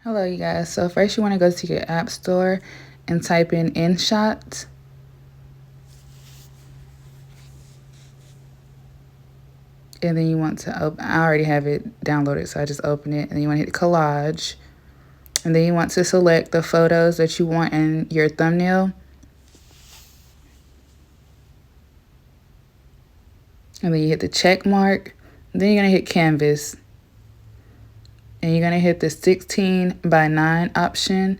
Hello, you guys. So first you want to go to your app store and type in InShot. And then you want to open, I already have it downloaded, so I just open it. And then you want to hit collage. And then you want to select the photos that you want in your thumbnail. And then you hit the check mark. Then you're going to hit canvas. And you're going to hit the 16:9 option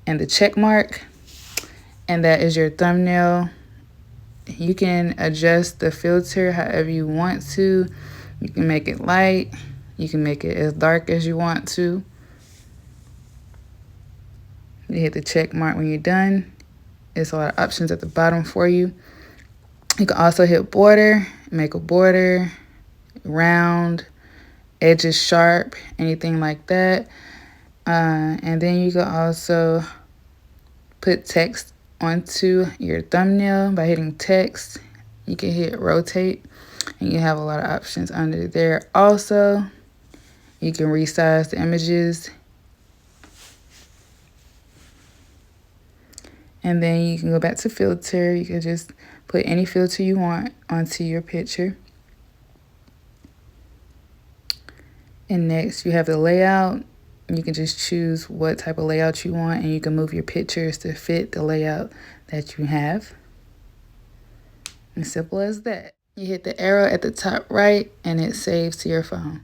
and the check mark. And that is your thumbnail. You can adjust the filter however you want to. You can make it light. You can make it as dark as you want to. You hit the check mark when you're done. There's a lot of options at the bottom for you. You can also hit border, make a border, round, edges sharp, anything like that. And then you can also put text onto your thumbnail by hitting text. You can hit rotate, and you have a lot of options under there. Also, you can resize the images. And then you can go back to filter. You can just put any filter you want onto your picture. And next you have the layout. You can just choose what type of layout you want, and you can move your pictures to fit the layout that you have. As simple as that. You hit the arrow at the top right and it saves to your phone.